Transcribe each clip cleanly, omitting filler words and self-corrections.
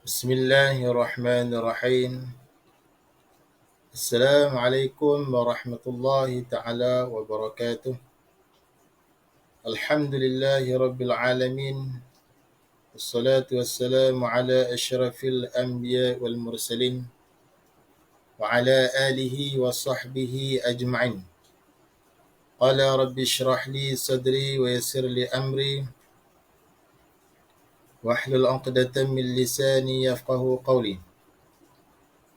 بسم الله الرحمن الرحيم. السلام عليكم ورحمة الله تعالى وبركاته. الحمد لله رب العالمين، والصلاة والسلام على أشرف الأنبياء والمرسلين وعلى آله وصحبه أجمعين. قال رب اشرح لي صدري ويسر لي أمري واحلل عقدة من لساني يفقه قولي.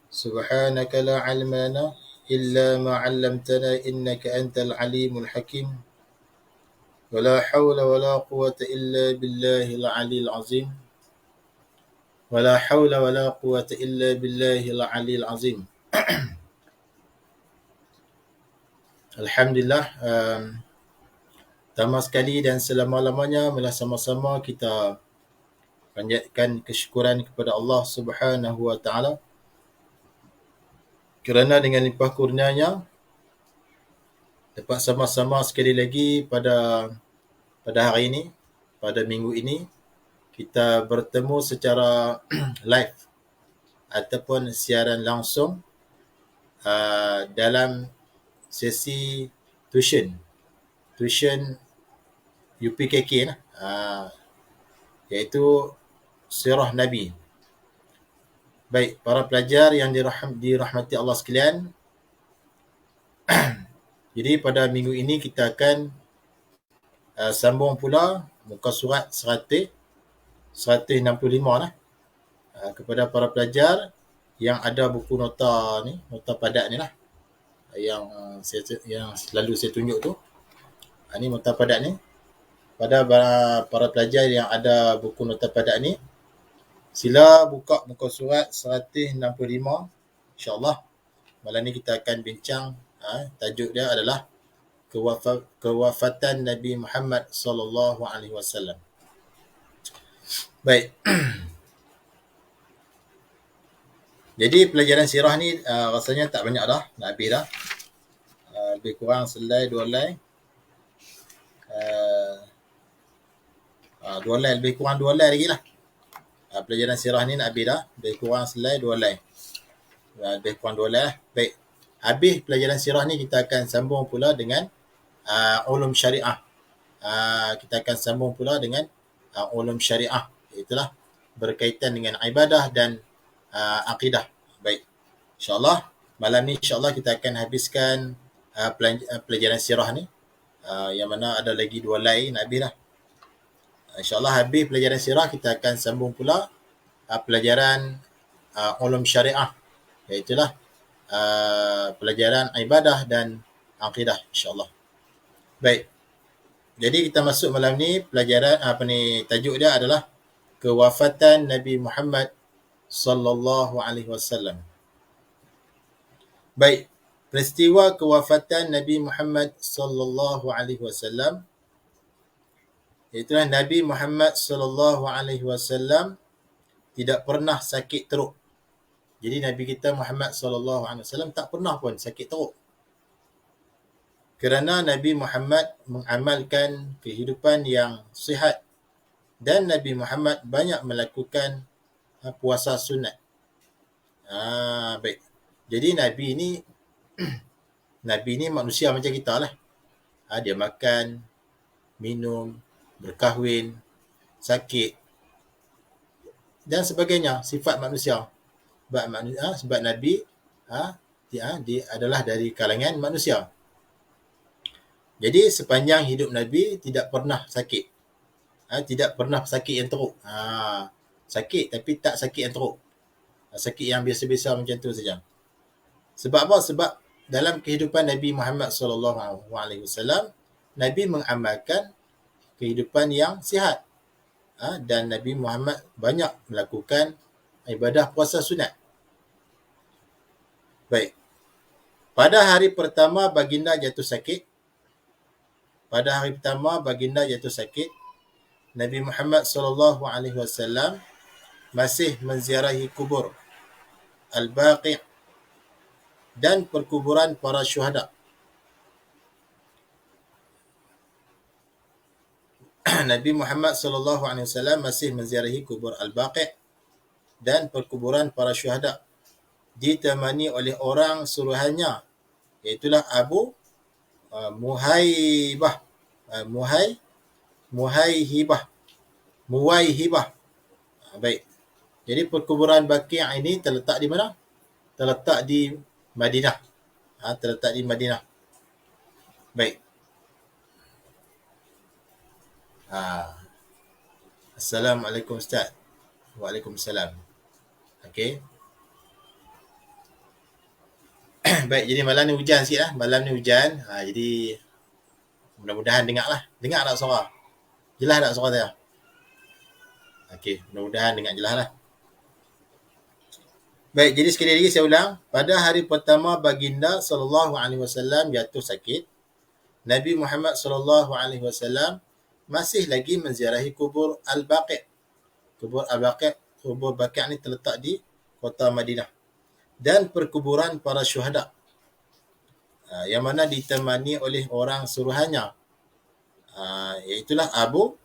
سبحانك لا علم لنا إلا ما علمتنا إنك أنت العليم الحكيم، ولا حول ولا قوة إلا بالله العلي العظيم، ولا حول ولا قوة إلا بالله العلي العظيم. Alhamdulillah, pertama sekali dan selama-lamanya marilah sama-sama kita panjatkan kesyukuran kepada Allah Subhanahu wa taala kerana dengan limpah kurnianya dapat sama-sama sekali lagi pada hari ini, pada minggu ini kita bertemu secara live ataupun siaran langsung dalam sesi tuition UPKK lah, iaitu Sirah Nabi. Baik, para pelajar yang dirahmati Allah sekalian, jadi pada minggu ini kita akan sambung pula muka surat 165 lah, kepada para pelajar yang ada buku nota ni, nota padat ni lah, yang selalu saya tunjuk tu. Ni nota padat ni. Pada para pelajar yang ada buku nota padat ni, sila buka muka surat 165. InsyaAllah malam ni kita akan bincang, tajuk dia adalah kewafatan Nabi Muhammad sallallahu alaihi wasallam. Baik. Jadi pelajaran sirah ni rasanya tak banyak dah, nak habis dah. Lebih kurang selai 2 helai. 2 helai, lebih kurang 2 helai lagi lah. Pelajaran sirah ni nak habis dah, lebih kurang selai 2 helai. Lebih kurang 2 helai lah. Baik. Habis pelajaran sirah ni kita akan sambung pula dengan ulum syariah. Kita akan sambung pula dengan ulum syariah. Itulah berkaitan dengan ibadah dan akidah. Baik. InsyaAllah malam ni insyaAllah kita akan habiskan pelajaran sirah ni, yang mana ada lagi 2 helai nak habis dah. InsyaAllah habis pelajaran sirah kita akan sambung pula pelajaran ulum syariah, iaitulah pelajaran ibadah dan akidah insyaAllah. Baik. Jadi kita masuk malam ni pelajaran tajuk dia adalah kewafatan Nabi Muhammad sallallahu alaihi wasallam. Baik, peristiwa kewafatan Nabi Muhammad sallallahu alaihi wasallam, itulah Nabi Muhammad sallallahu alaihi wasallam tidak pernah sakit teruk. Jadi Nabi kita Muhammad sallallahu alaihi wasallam tak pernah pun sakit teruk. Kerana Nabi Muhammad mengamalkan kehidupan yang sihat dan Nabi Muhammad banyak melakukan puasa sunat. Baik. Jadi Nabi ni manusia macam kita lah. Dia makan, minum, berkahwin, sakit dan sebagainya, sifat manusia. Sebab Nabi dia adalah dari kalangan manusia. Jadi sepanjang hidup Nabi tidak pernah sakit. Tidak pernah sakit yang teruk. Sakit tapi tak sakit yang teruk. Sakit yang biasa-biasa macam tu saja. Sebab apa? Sebab dalam kehidupan Nabi Muhammad sallallahu alaihi wasallam, Nabi mengamalkan kehidupan yang sihat. Dan Nabi Muhammad banyak melakukan ibadah puasa sunat. Baik. Pada hari pertama baginda jatuh sakit, Nabi Muhammad sallallahu alaihi wasallam masih menziarahi kubur Al-Baqi' dan perkuburan para syuhada. Nabi Muhammad sallallahu alaihi wasallam masih menziarahi kubur Al-Baqi' dan perkuburan para syuhada, ditemani oleh orang suruhannya, iaitulah Abu Muhaibah, Muhaihibah, Muwaihibah. Baik. Jadi perkuburan Baqi' ini terletak di mana? Terletak di Madinah. Terletak di Madinah. Baik. Assalamualaikum Ustaz. Waalaikumsalam. Okey. Baik, jadi malam ni hujan sikit lah. Malam ni hujan. Jadi mudah-mudahan dengar lah. Dengar tak suara? Jelas tak suara saya? Okey, mudah-mudahan dengar jelas lah. Baik, jadi sekali lagi saya ulang. Pada hari pertama baginda SAW jatuh sakit, Nabi Muhammad SAW masih lagi menziarahi kubur Al-Baqi'. Kubur Al-Baqi', kubur Baqi' ni terletak di kota Madinah. Dan perkuburan para syuhada, yang mana ditemani oleh orang suruhannya, iaitulah Abu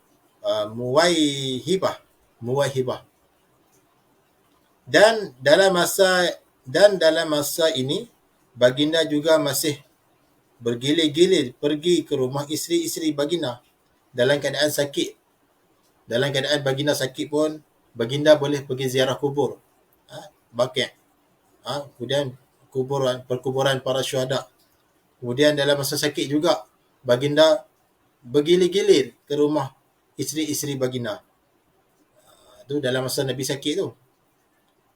Muwaihibah. Dan dalam masa ini baginda juga masih bergilir-gilir pergi ke rumah isteri-isteri baginda dalam keadaan sakit. Dalam keadaan baginda sakit pun baginda boleh pergi ziarah kubur Baqi'. Kemudian perkuburan para syuhada. Kemudian dalam masa sakit juga baginda bergilir-gilir ke rumah isteri-isteri baginda. Itu dalam masa Nabi sakit tu.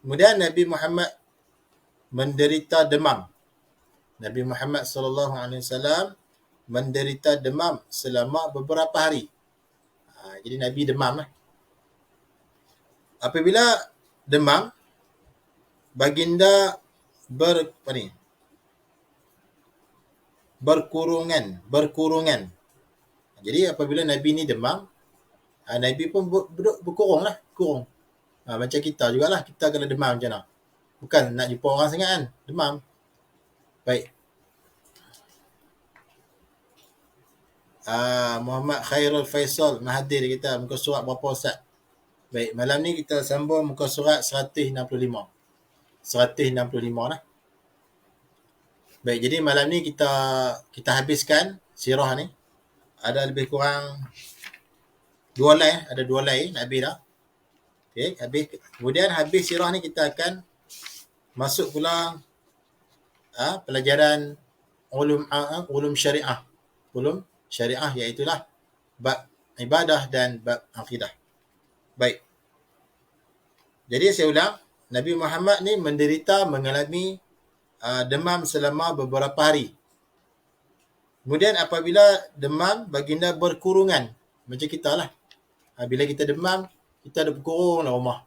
Kemudian Nabi Muhammad menderita demam. Nabi Muhammad SAW menderita demam selama beberapa hari. Jadi Nabi demam. Apabila demam, baginda berkurungan. Jadi apabila Nabi ni demam, Nabi pun berkurung. Macam kita jugalah, kita kena demam macam mana. Bukan nak jumpa orang sangat kan, demam. Baik. Muhammad Khairul Faisal Mahathir kita muka surat berapa Ustaz? Baik, malam ni kita sambung muka surat 165. 165 lah. Baik, jadi malam ni kita habiskan sirah ni. Ada lebih kurang 2 line, ada 2 line nak habis dah. Okey, habis. Kemudian habis sirah ni kita akan masuk pula pelajaran ulum syariah. Ulum syariah iaitulah bab ibadah dan bab akidah. Baik. Jadi saya ulang, Nabi Muhammad ni mengalami demam selama beberapa hari. Kemudian apabila demam, baginda berkurungan. Macam kita lah. Bila kita demam, kita ada berkurung lah rumah.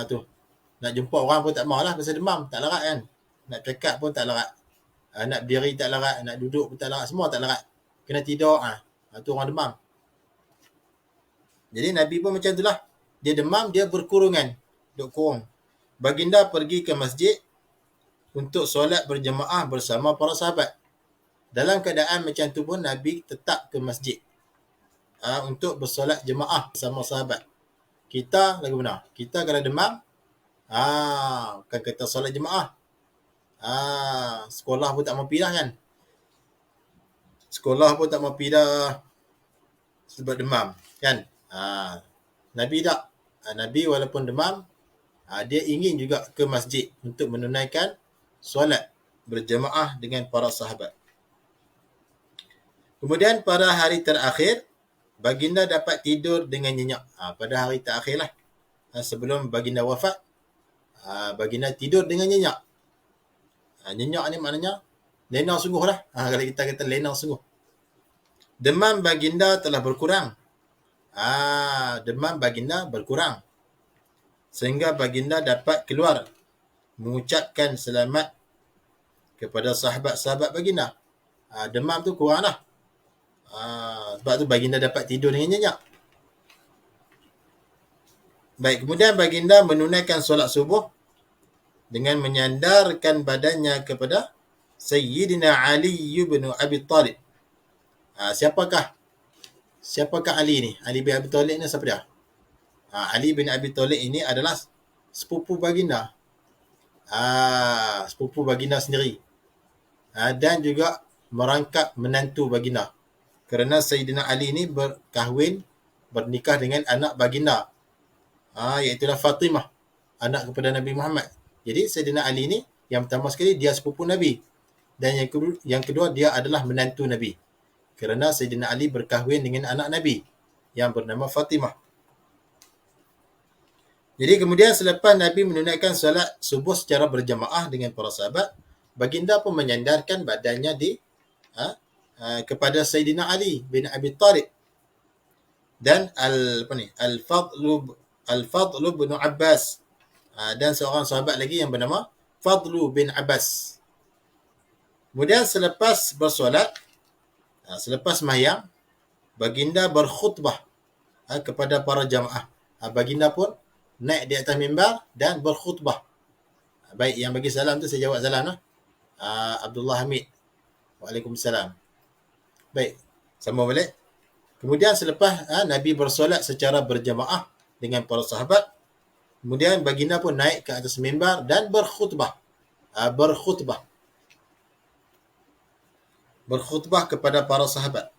Tu. Nak jumpa orang pun tak mahu lah pasal demam. Tak larat kan. Nak cakap pun tak larat. Nak berdiri tak larat. Nak duduk pun tak larat. Semua tak larat. Kena tidur. Tu orang demam. Jadi Nabi pun macam itulah. Dia demam, dia berkurungan. Duk kurung. Baginda pergi ke masjid untuk solat berjemaah bersama para sahabat. Dalam keadaan macam tu pun Nabi tetap ke masjid untuk bersolat jemaah bersama sahabat. Kita lagu mana? Kita kalau demam, bukan kata solat jemaah. Sekolah pun tak mau pergi dah kan. Sekolah pun tak mau pergi dah sebab demam kan. Nabi tak. Nabi walaupun demam, dia ingin juga ke masjid untuk menunaikan solat berjemaah dengan para sahabat. Kemudian pada hari terakhir, baginda dapat tidur dengan nyenyak. Pada hari terakhir lah. Sebelum baginda wafat, baginda tidur dengan nyenyak. Nyenyak ni maknanya lena sungguh lah. Kalau kita kata lena sungguh. Demam baginda telah berkurang. Demam baginda berkurang. Sehingga baginda dapat keluar mengucapkan selamat kepada sahabat-sahabat baginda. Demam tu kurang lah. Sebab tu baginda dapat tidur dengan nyenyak. Baik, kemudian baginda menunaikan solat subuh dengan menyandarkan badannya kepada Sayyidina Ali bin Abi Talib. Siapakah Ali ni? Ali bin Abi Talib ni siapa dia? Ali bin Abi Thalib ini adalah sepupu baginda. Sepupu baginda sendiri. Dan juga merangkap menantu baginda. Kerana Sayyidina Ali ini bernikah dengan anak baginda. Iaitulah Fatimah, anak kepada Nabi Muhammad. Jadi Sayyidina Ali ini yang pertama sekali dia sepupu Nabi. Dan yang kedua dia adalah menantu Nabi. Kerana Sayyidina Ali berkahwin dengan anak Nabi yang bernama Fatimah. Jadi kemudian selepas Nabi menunaikan solat subuh secara berjamaah dengan para sahabat, baginda pun menyandarkan badannya kepada Sayyidina Ali bin Abi Thalib dan Al-Fadl bin Abbas dan seorang sahabat lagi yang bernama Fadlu bin Abbas. Kemudian selepas bersolat, selepas sembahyang, baginda berkhutbah kepada para jamaah. Baginda pun naik di atas mimbar dan berkhutbah. Baik, yang bagi salam tu saya jawab salam lah. Abdullah Hamid. Waalaikumsalam. Baik, sambung balik. Kemudian selepas Nabi bersolat secara berjamaah dengan para sahabat, kemudian baginda pun naik ke atas mimbar dan berkhutbah. Berkhutbah kepada para sahabat.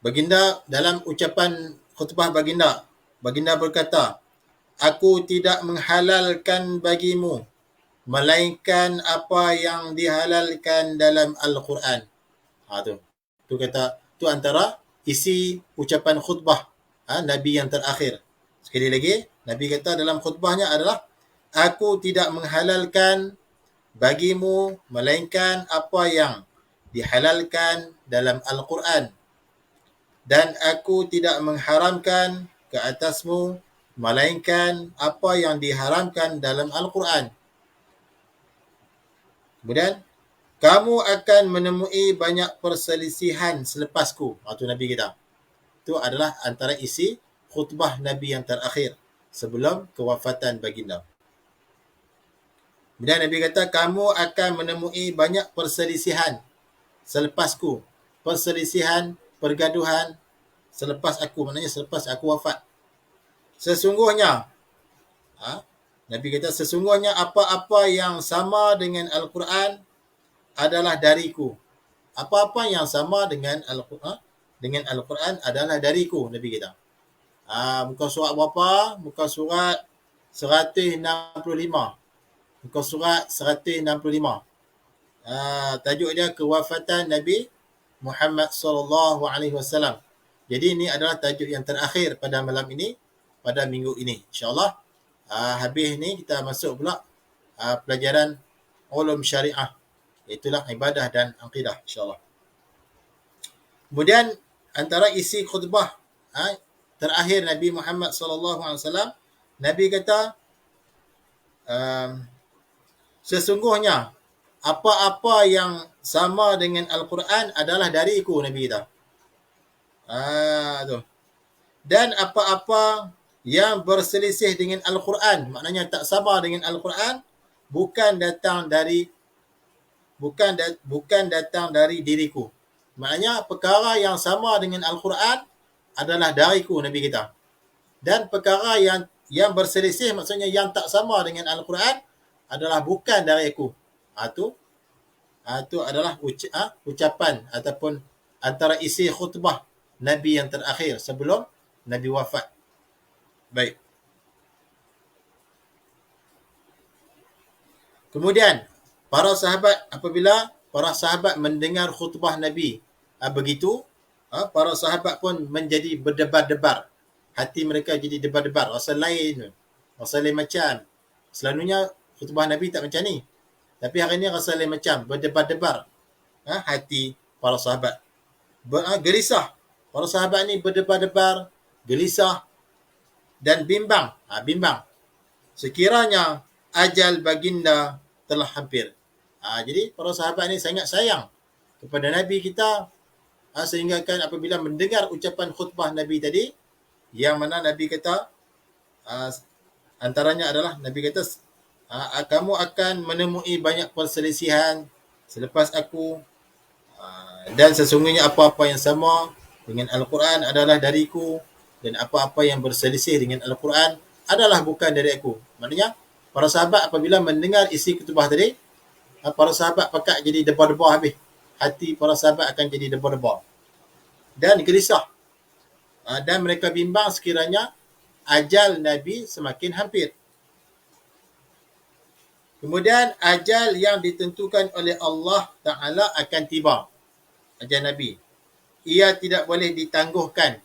Baginda dalam ucapan khutbah baginda berkata, "Aku tidak menghalalkan bagimu melainkan apa yang dihalalkan dalam Al-Quran." Tu antara isi ucapan khutbah Nabi yang terakhir. Sekali lagi, Nabi kata dalam khutbahnya adalah, "Aku tidak menghalalkan bagimu melainkan apa yang dihalalkan dalam Al-Quran. Dan aku tidak mengharamkan ke atasmu melainkan apa yang diharamkan dalam Al-Quran. Kemudian, kamu akan menemui banyak perselisihan selepasku." Itu Nabi kita. Itu adalah antara isi khutbah Nabi yang terakhir sebelum kewafatan baginda. Kemudian Nabi kata, kamu akan menemui banyak perselisihan selepasku. Perselisihan, pergaduhan selepas aku, maknanya selepas aku wafat. Sesungguhnya, Nabi kata, sesungguhnya apa-apa yang sama dengan Al-Quran adalah dariku. Apa-apa yang sama dengan Al-Quran adalah dariku, Nabi kata. Muka surat berapa? Muka surat 165. Muka surat 165. Tajuk dia kewafatan Nabi Muhammad sallallahu alaihi wasallam. Jadi ini adalah tajuk yang terakhir pada malam ini, pada minggu ini. InsyaAllah habis ni kita masuk pula pelajaran ulum syariah, itulah ibadah dan akidah, insyaAllah. Kemudian antara isi khutbah terakhir Nabi Muhammad sallallahu alaihi wasallam, Nabi kata, sesungguhnya apa-apa yang sama dengan Al-Quran adalah dariku, Nabi kata. Dan apa-apa yang berselisih dengan Al-Quran, maknanya tak sama dengan Al-Quran, bukan datang dari diriku. Maknanya perkara yang sama dengan Al-Quran adalah dariku, Nabi kita. Dan perkara yang berselisih, maksudnya yang tak sama dengan Al-Quran, adalah bukan dari aku. Itu adalah ucapan ataupun antara isi khutbah Nabi yang terakhir sebelum Nabi wafat. Baik. Kemudian, apabila para sahabat mendengar khutbah Nabi begitu, para sahabat pun menjadi berdebar-debar. Hati mereka jadi debar-debar. Rasa lain macam. Selalunya khutbah Nabi tak macam ni. Tapi hari ni rasa lain macam. Berdebar-debar hati para sahabat. Gelisah. Para sahabat ni berdebar-debar, gelisah dan bimbang. Sekiranya ajal baginda telah hampir. Jadi para sahabat ni sangat sayang kepada Nabi kita, sehingga kan apabila mendengar ucapan khutbah Nabi tadi, yang mana Nabi kata, antaranya adalah Nabi kata, kamu akan menemui banyak perselisihan selepas aku, dan sesungguhnya apa-apa yang sama dengan Al-Quran adalah dariku. dan apa-apa yang berselisih dengan Al-Quran adalah bukan dari aku. Maknanya, para sahabat apabila mendengar isi ketubah tadi, para sahabat pakat jadi debar-debar habis. Hati para sahabat akan jadi debar-debar. Dan gelisah. Dan mereka bimbang sekiranya ajal Nabi semakin hampir. Kemudian ajal yang ditentukan oleh Allah Ta'ala akan tiba. Ajal Nabi. Ia tidak boleh ditangguhkan.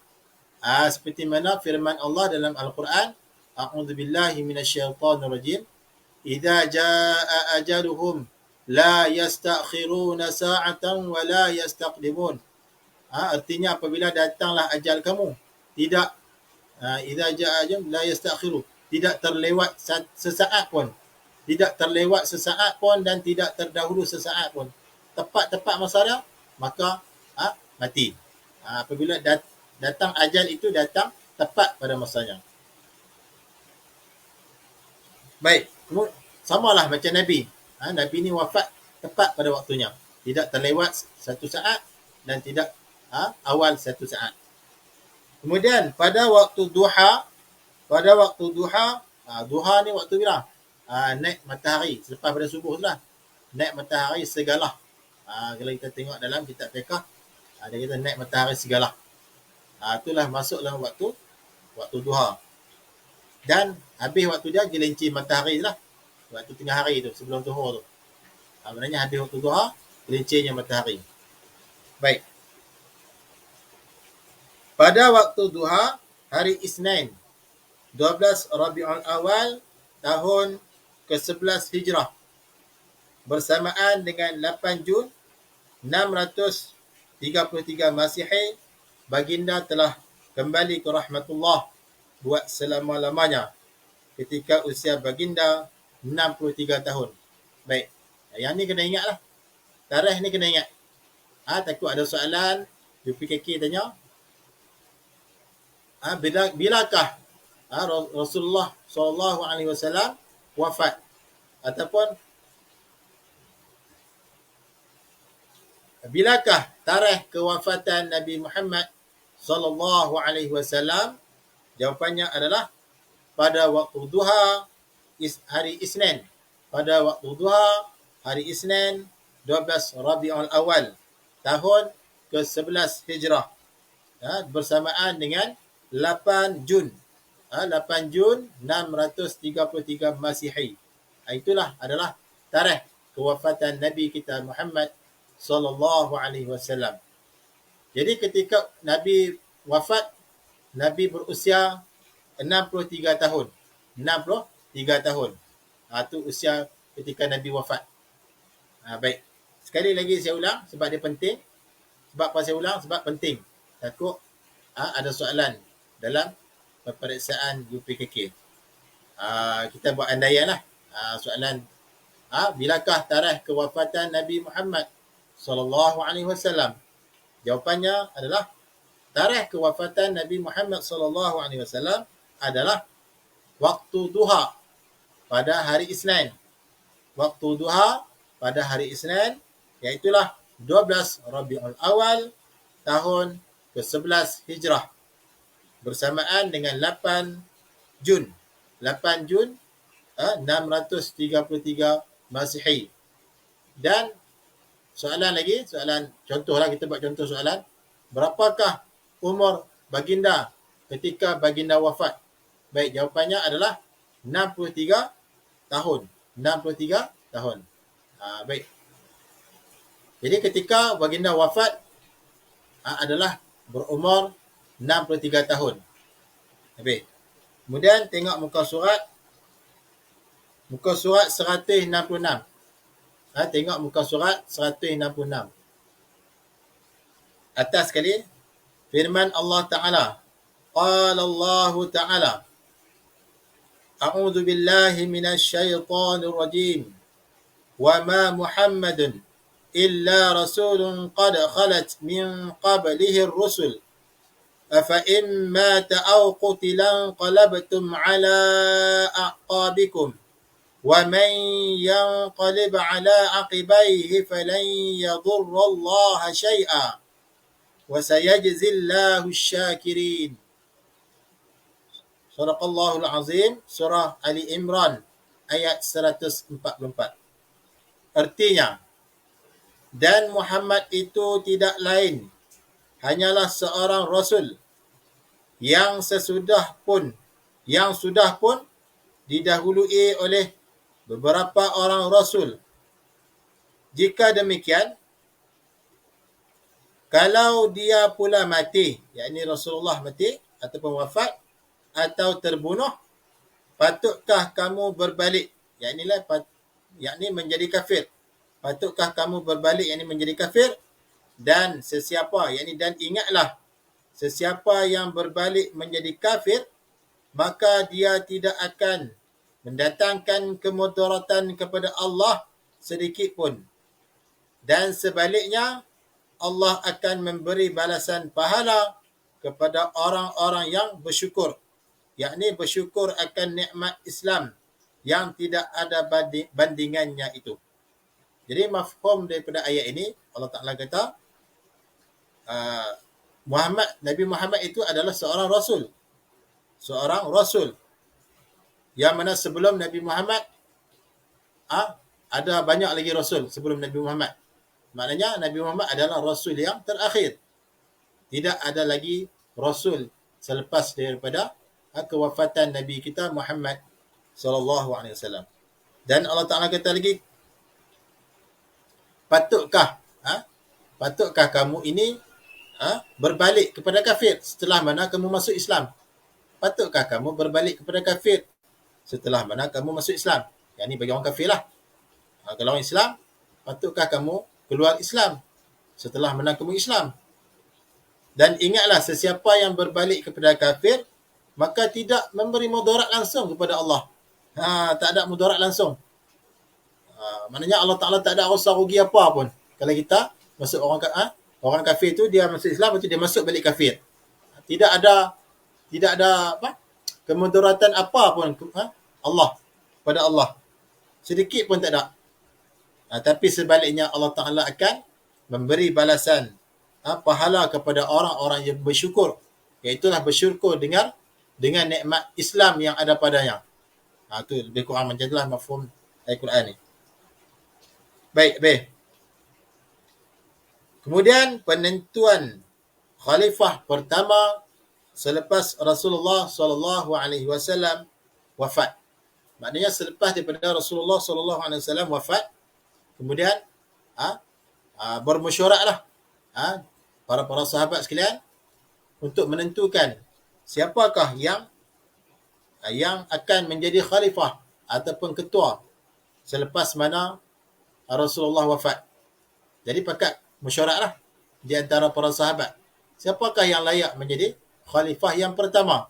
Seperti mana firman Allah dalam Al-Quran, A'udzubillahi minasyaitonirrajim. Idza jaa ajaluhum la yastakhiruna sa'atan wa la yastaqdimun. Artinya apabila datanglah ajal kamu, tidak idza jaa ajalum la yastakhiru, tidak terlewat sesaat pun. Tidak terlewat sesaat pun dan tidak terdahulu sesaat pun. Tepat-tepat masa dia, maka mati. Apabila datang ajal itu datang tepat pada masanya. Baik, samalah macam Nabi. Nabi ni wafat tepat pada waktunya. Tidak terlewat satu saat dan tidak awal satu saat. Kemudian pada waktu duha, duha ni waktu bila? Naik matahari, selepas pada subuh tu lah. Naik matahari segalah. Kalau kita tengok dalam kitab fiqh, dia kata naik matahari segalah. Itulah masuk dalam waktu duha. Dan habis waktu dia gelincir matahari lah. Waktu tengah hari tu, sebelum zuhur tu. Maknanya habis waktu duha, gelincirnya matahari. Baik. Pada waktu duha, hari Isnin, 12 Rabiul Awal, tahun ke-11 Hijrah, bersamaan dengan 8 Jun 633 Masihi, baginda telah kembali ke rahmatullah buat selama-lamanya ketika usia baginda 63 tahun. Baik, yang ni kena ingat lah. Tarikh ni kena ingat. Takut ada soalan, UPKK tanya, bilakah Rasulullah SAW wafat, ataupun bilakah tarikh kewafatan Nabi Muhammad SAW? Jawapannya adalah pada waktu duha hari Isnin. Pada waktu duha hari Isnin 12 Rabiul Awal tahun ke-11 Hijrah, bersamaan dengan 8 Jun 633 Masihi. Itulah adalah tarikh kewafatan Nabi kita Muhammad sallallahu alaihi wasallam. Jadi ketika Nabi wafat, Nabi berusia 63 tahun. 63 tahun. Itu usia ketika Nabi wafat. Baik. Sekali lagi saya ulang sebab dia penting. Sebab apa saya ulang? Sebab penting. Takut ada soalan dalam peperiksaan UPKK. Kita buat andaian lah. Soalan, bilakah tarikh kewafatan Nabi Muhammad sallallahu alaihi wasallam? Jawapannya adalah tarikh kewafatan Nabi Muhammad sallallahu alaihi wasallam adalah waktu duha pada hari Isnin. Waktu duha pada hari Isnin, iaitulah 12 Rabiul Awal tahun ke-11 Hijrah, bersamaan dengan 8 Jun 633 Masihi. Dan soalan lagi, soalan contohlah, kita buat contoh soalan. Berapakah umur baginda ketika baginda wafat? Baik, jawapannya adalah 63 tahun. 63 tahun. Baik. Jadi ketika baginda wafat adalah berumur 63 tahun. Habis. Kemudian tengok muka surat 166. Tengok muka surat 166. Atas sekali, firman Allah Ta'ala. Qala Allah Ta'ala, A'udzu billahi minasyaitonir rajim. Wa ma Muhammadun illa rasulun qad khalat min qablihi ar-rusul. أفإن مات أو قتل انقلبتم على أعقابكم ومن ينقلب على عقبيه فلن يضر الله شيئا وسيجزي الله الشاكرين. Sadaqallahul Azim, surah Ali Imran ayat 144. Artinya, dan Muhammad itu tidak lain hanyalah seorang rasul yang sudah pun didahului oleh beberapa orang rasul. Jika demikian, kalau dia pula mati, yakni Rasulullah mati ataupun wafat atau terbunuh, patutkah kamu berbalik, yakni menjadi kafir. Patutkah kamu berbalik, yakni menjadi kafir? Dan ingatlah, sesiapa yang berbalik menjadi kafir, maka dia tidak akan mendatangkan kemudaratan kepada Allah sedikit pun. Dan sebaliknya, Allah akan memberi balasan pahala kepada orang-orang yang bersyukur, yakni bersyukur akan nikmat Islam yang tidak ada bandingannya itu. Jadi mafhum daripada ayat ini, Allah Ta'ala kata, Nabi Muhammad itu adalah seorang rasul. Seorang rasul. Yang mana sebelum Nabi Muhammad, ada banyak lagi rasul sebelum Nabi Muhammad. Maknanya Nabi Muhammad adalah rasul yang terakhir. Tidak ada lagi rasul selepas daripada kewafatan Nabi kita Muhammad sallallahu alaihi wasallam. Dan Allah Taala kata lagi, patutkah kamu ini berbalik kepada kafir setelah mana kamu masuk Islam? Patutkah kamu berbalik kepada kafir setelah mana kamu masuk Islam? Yang ini bagi orang kafir lah. Kalau orang Islam, patutkah kamu keluar Islam setelah mana kamu Islam? Dan ingatlah, sesiapa yang berbalik kepada kafir, maka tidak memberi mudarat langsung kepada Allah. Tak ada mudarat langsung. Maknanya Allah Ta'ala tak ada rasa rugi apa pun. Kalau kita masuk orang kafir tu, dia masuk Islam, lepas tu dia masuk balik kafir. Tidak ada kemudaratan apa pun Allah pada Allah. Sedikit pun tak ada. Tapi sebaliknya Allah Ta'ala akan memberi balasan pahala kepada orang-orang yang bersyukur. Iaitulah bersyukur dengan nikmat Islam yang ada padanya. Itu lebih kurang macam itulah mafhum ayat Quran ni. Baik. Kemudian penentuan khalifah pertama selepas Rasulullah sallallahu alaihi wasallam wafat. Maknanya selepas daripada Rasulullah sallallahu alaihi wasallam wafat, kemudian bermesyuaratlah para sahabat sekalian untuk menentukan siapakah yang akan menjadi khalifah ataupun ketua selepas mana Rasulullah wafat. Jadi pakat mesyuaratlah di antara para sahabat, siapakah yang layak menjadi khalifah yang pertama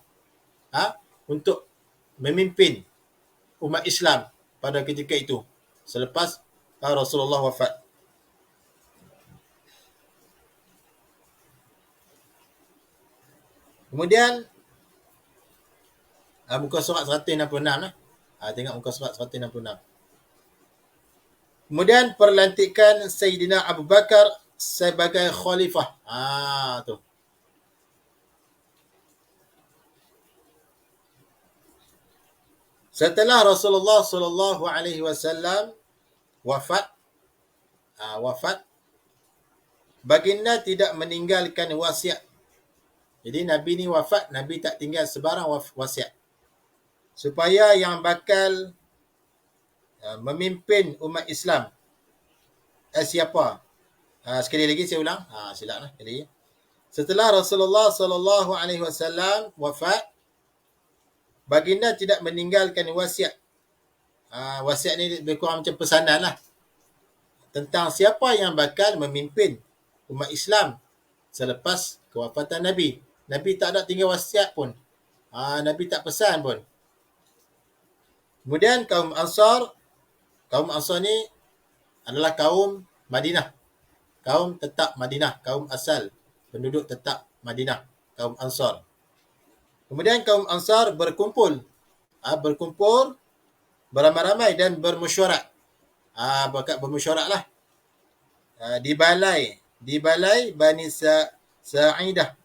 untuk memimpin umat Islam pada ketika itu selepas Rasulullah wafat. Kemudian muka surat 166 lah. Tengok muka surat 166. Kemudian perlantikan Sayyidina Abu Bakar sebagai khalifah. Tu. Setelah Rasulullah sallallahu alaihi wasallam wafat, baginda tidak meninggalkan wasiat. Jadi Nabi ni wafat, Nabi tak tinggal sebarang wasiat. Supaya yang bakal memimpin umat Islam siapa? Sekali lagi saya ulang. Silap lah sekali lagi. Setelah Rasulullah sallallahu alaihi wasallam wafat, baginda tidak meninggalkan wasiat. Wasiat ni lebih kurang macam pesanan lah. Tentang siapa yang bakal memimpin umat Islam selepas kewafatan Nabi. Nabi tak ada tinggal wasiat pun. Nabi tak pesan pun. Kemudian kaum Ansar ni adalah kaum Madinah. Kaum tetap Madinah, kaum asal, penduduk tetap Madinah, kaum Ansar. Kemudian kaum Ansar berkumpul beramai-ramai dan bermesyuarat. Bermesyuarat lah. Di balai Bani Sa'idah.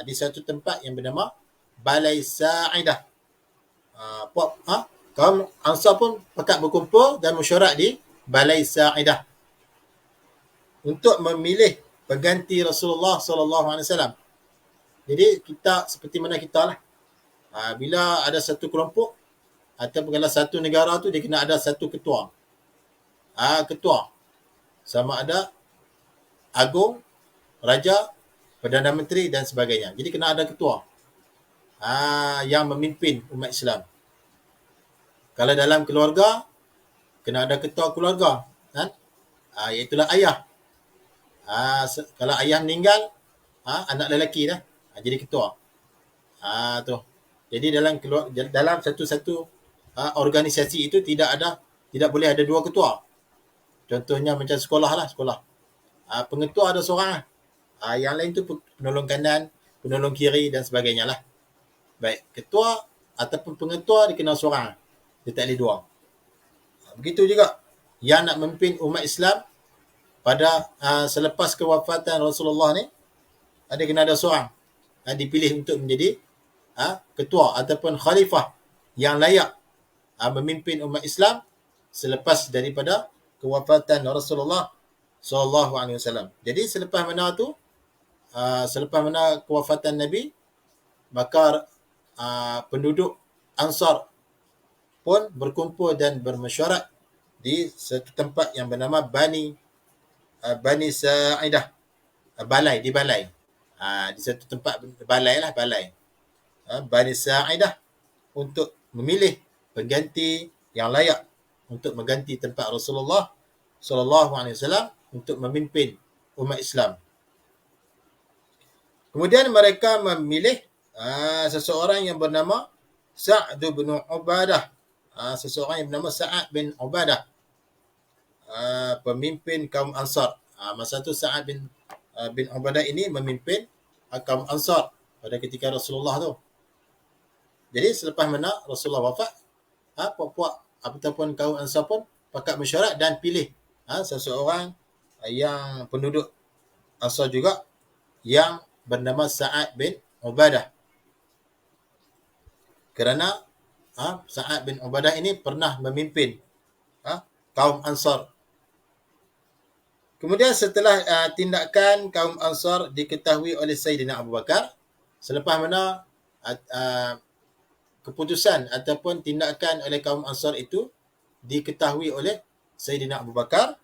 Di satu tempat yang bernama balai Sa'idah. Kaum Ansar pun pakat berkumpul dan mesyuarat di balai Sa'idah untuk memilih pengganti Rasulullah sallallahu alaihi wasallam. Jadi kita seperti mana kita lah. Bila ada satu kelompok ataupun kalau satu negara tu dia kena ada satu ketua. Ketua sama ada agung, raja, perdana menteri dan sebagainya. Jadi kena ada ketua yang memimpin umat Islam. Kalau dalam keluarga kena ada ketua keluarga, kan? Iaitulah ayah. Kalau ayah meninggal, anak lelaki dah jadi ketua. Tu. Jadi dalam satu-satu organisasi itu tidak boleh ada dua ketua. Contohnya macam sekolah lah, sekolah. Pengetua ada seorang lah. Yang lain tu penolong kanan, penolong kiri dan sebagainya lah. Baik, ketua ataupun pengetua dikenal seorang. Dia tak boleh dua. Begitu juga yang nak memimpin umat Islam pada selepas kewafatan Rasulullah ni, ada kena ada seorang dipilih untuk menjadi ketua ataupun khalifah yang layak memimpin umat Islam selepas daripada kewafatan Rasulullah sallallahu alaihi wasallam. Jadi selepas mana kewafatan Nabi, maka penduduk Ansar pun berkumpul dan bermesyuarat di satu tempat yang bernama Bani Sa'idah. Di balai. Di satu tempat balai. Bani Sa'idah untuk memilih pengganti yang layak untuk mengganti tempat Rasulullah sallallahu alaihi wasallam untuk memimpin umat Islam. Kemudian mereka memilih seseorang yang bernama Sa'd bin Ubadah. Seseorang yang bernama Sa'ad bin Ubadah. Pemimpin kaum Ansar. Masa tu Sa'ad bin Ubadah ini memimpin kaum Ansar pada ketika Rasulullah tu. Jadi selepas mana Rasulullah wafat, puak-puak ataupun kaum Ansar pun pakat mesyuarat dan pilih seseorang yang penduduk Ansar juga yang bernama Sa'ad bin Ubadah. Kerana Sa'ad bin Ubadah ini pernah memimpin kaum Ansar. Kemudian setelah tindakan kaum Ansar diketahui oleh Sayyidina Abu Bakar, selepas mana keputusan ataupun tindakan oleh kaum Ansar itu diketahui oleh Sayyidina Abu Bakar,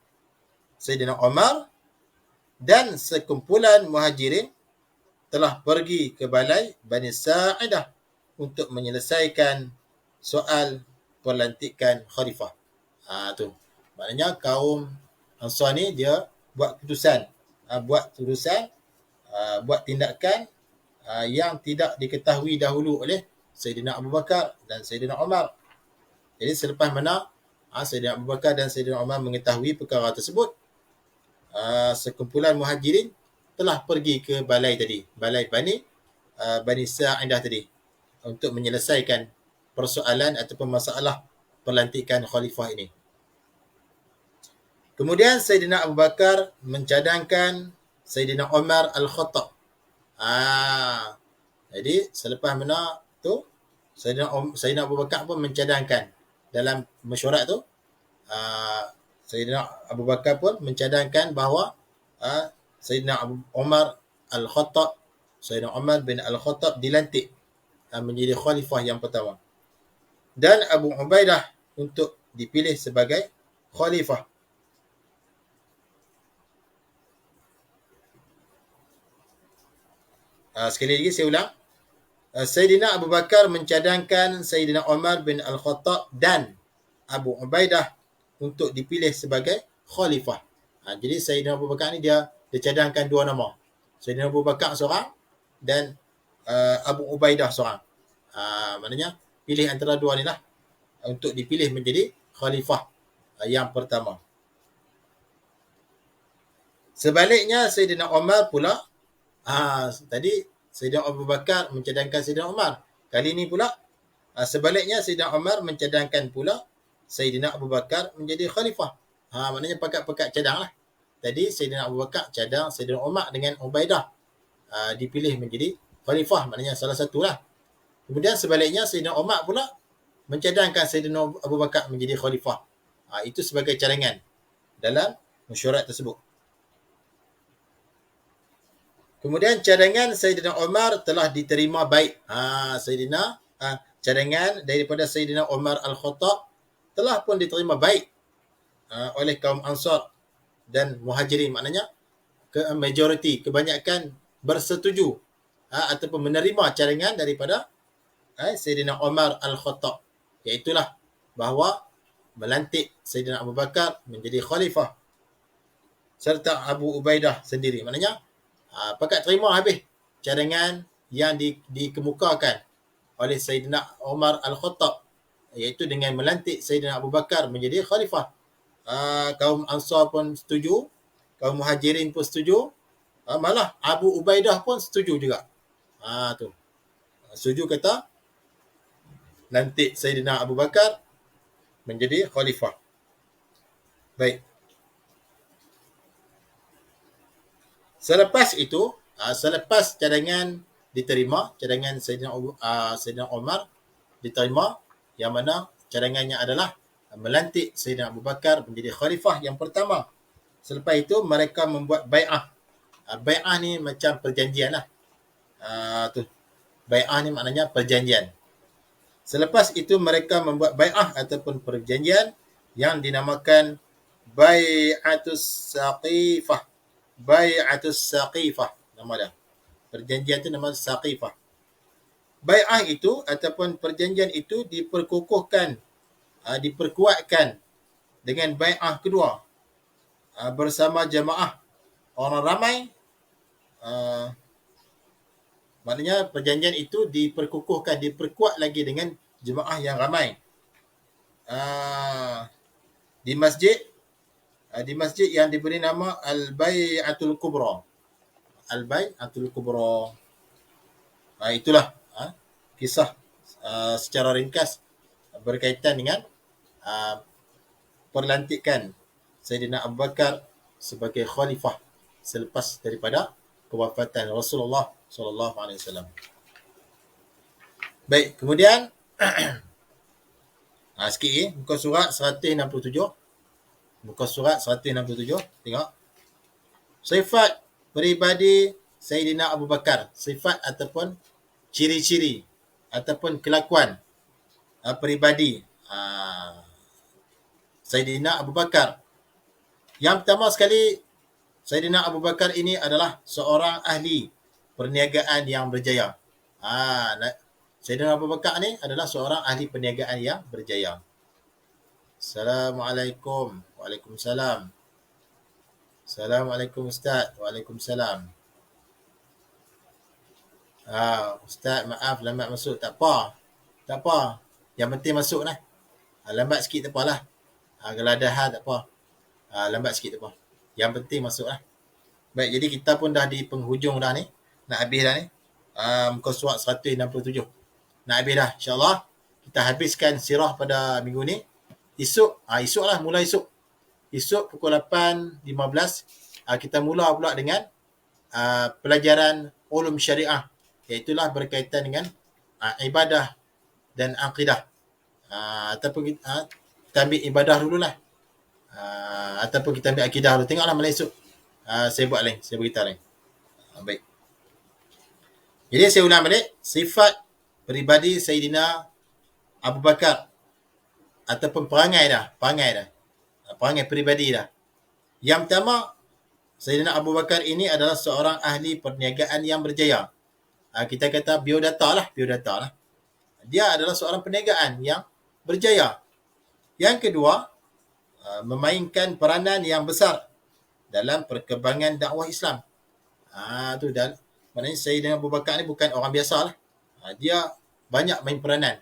Sayyidina Umar dan sekumpulan muhajirin telah pergi ke balai Bani Sa'idah untuk menyelesaikan soal pelantikan khalifah. Tu. Maknanya kaum Ansar ni dia buat keputusan, buat tindakan yang tidak diketahui dahulu oleh Sayyidina Abu Bakar dan Sayyidina Umar. Jadi selepas mana Sayyidina Abu Bakar dan Sayyidina Umar mengetahui perkara tersebut, sekumpulan muhajirin telah pergi ke balai tadi, balai Bani Sa'idah tadi, untuk menyelesaikan persoalan ataupun masalah pelantikan khalifah ini. Kemudian Sayyidina Abu Bakar mencadangkan Sayyidina Umar Al-Khattab. Jadi selepas mana tu Sayyidina Abu Bakar pun mencadangkan dalam mesyuarat tu, Sayyidina Abu Bakar pun mencadangkan bahawa Sayyidina Umar Al-Khattab, Sayyidina Umar bin Al-Khattab dilantik menjadi khalifah yang pertama. Dan Abu Ubaidah untuk dipilih sebagai khalifah. Sekali lagi saya ulang. Sayyidina Abu Bakar mencadangkan Sayyidina Umar bin Al-Khattab dan Abu Ubaidah untuk dipilih sebagai khalifah. Jadi Sayyidina Abu Bakar ni dia cadangkan dua nama. Sayyidina Abu Bakar seorang dan Abu Ubaidah seorang. Maknanya pilih antara dua ni lah untuk dipilih menjadi khalifah yang pertama. Sebaliknya Sayyidina Umar pula, tadi Sayyidina Abu Bakar mencadangkan Sayyidina Umar. Kali ni pula sebaliknya Sayyidina Umar mencadangkan pula Sayyidina Abu Bakar menjadi khalifah. Maknanya pakat-pakat cadang lah. Tadi Sayyidina Abu Bakar cadang Sayyidina Umar dengan Ubaidah dipilih menjadi khalifah, maknanya salah satu lah. Kemudian sebaliknya Sayyidina Umar pula mencadangkan Sayyidina Abu Bakar menjadi khalifah. Itu sebagai cadangan dalam mesyuarat tersebut. Kemudian cadangan Sayyidina Umar telah diterima baik. Cadangan daripada Sayyidina Umar Al-Khattab telah pun diterima baik oleh kaum Ansar dan Muhajirin. Maknanya majoriti, kebanyakan bersetuju ataupun menerima cadangan daripada Sayyidina Umar Al-Khattab, iaitulah bahawa melantik Sayyidina Abu Bakar menjadi khalifah serta Abu Ubaidah sendiri. Maknanya pakat terima habis cadangan yang dikemukakan oleh Sayyidina Umar Al-Khattab, iaitu dengan melantik Sayyidina Abu Bakar menjadi khalifah. Kaum Ansar pun setuju, kaum Muhajirin pun setuju, malah Abu Ubaidah pun setuju juga. Tu. Setuju kata lantik Sayyidina Abu Bakar menjadi khalifah. Baik. Selepas itu, selepas cadangan diterima, cadangan Sayyidina Umar diterima, yang mana cadangannya adalah melantik Sayyidina Abu Bakar menjadi khalifah yang pertama. Selepas itu mereka membuat bai'ah. Bai'ah ni macam perjanjian lah. Bai'ah ni maknanya perjanjian. Selepas itu mereka membuat bai'ah ataupun perjanjian yang dinamakan Bai'atus Saqifah. Bai'atus Saqifah nama dia. Perjanjian itu nama Saqifah. Bai'ah itu ataupun perjanjian itu diperkukuhkan, diperkuatkan dengan bai'ah kedua bersama jemaah orang ramai. Maknanya perjanjian itu diperkukuhkan, diperkuat lagi dengan jemaah yang ramai di masjid yang diberi nama Al-Bai'atul Kubra. Al-Bai'atul Kubra. Itulah kisah secara ringkas berkaitan dengan perlantikan Sayyidina Abu Bakar sebagai khalifah selepas daripada kewafatan Rasulullah sallallahu alaihi wasallam. Baik, kemudian sikit muka surat 167. Muka surat 167, tengok. Sifat peribadi Sayyidina Abu Bakar, sifat ataupun ciri-ciri ataupun kelakuan peribadi Sayyidina Abu Bakar. Yang pertama sekali, Sayyidina Abu Bakar ini adalah seorang ahli perniagaan yang berjaya. Sayyidina Abu Bakar ni adalah seorang ahli perniagaan yang berjaya. Assalamualaikum. Waalaikumsalam. Assalamualaikum Ustaz. Waalaikumsalam. Ustaz, maaf lambat masuk. Tak apa. Tak apa. Yang penting masuk lah. Lambat sikit tak apalah. Kalau ada hal tak apa. Lambat sikit tak apa. Yang penting masuk lah. Baik, jadi kita pun dah di penghujung dah ni. Nak habis dah ni. Muka surat 167. Nak habis dah. InsyaAllah kita habiskan sirah pada minggu ni. Esok lah, mula esok. Esok pukul 8.15 kita mula pula dengan pelajaran ulum syariah, iaitulah berkaitan dengan ibadah dan akidah. Ataupun kita ambil ibadah dululah. Ataupun kita ambil akidah dulu. Tengoklah malam esok. Saya buat lain, saya beritahu lain. Baik. Jadi saya ulang balik, sifat peribadi Sayyidina Abu Bakar ataupun perangai peribadi dah. Yang pertama, Sayyidina Abu Bakar ini adalah seorang ahli perniagaan yang berjaya. Kita kata biodata lah. Dia adalah seorang perniagaan yang berjaya. Yang kedua, memainkan peranan yang besar dalam perkembangan dakwah Islam. Maknanya Sayyidina Abu Bakar ni bukan orang biasa lah. Dia banyak main peranan.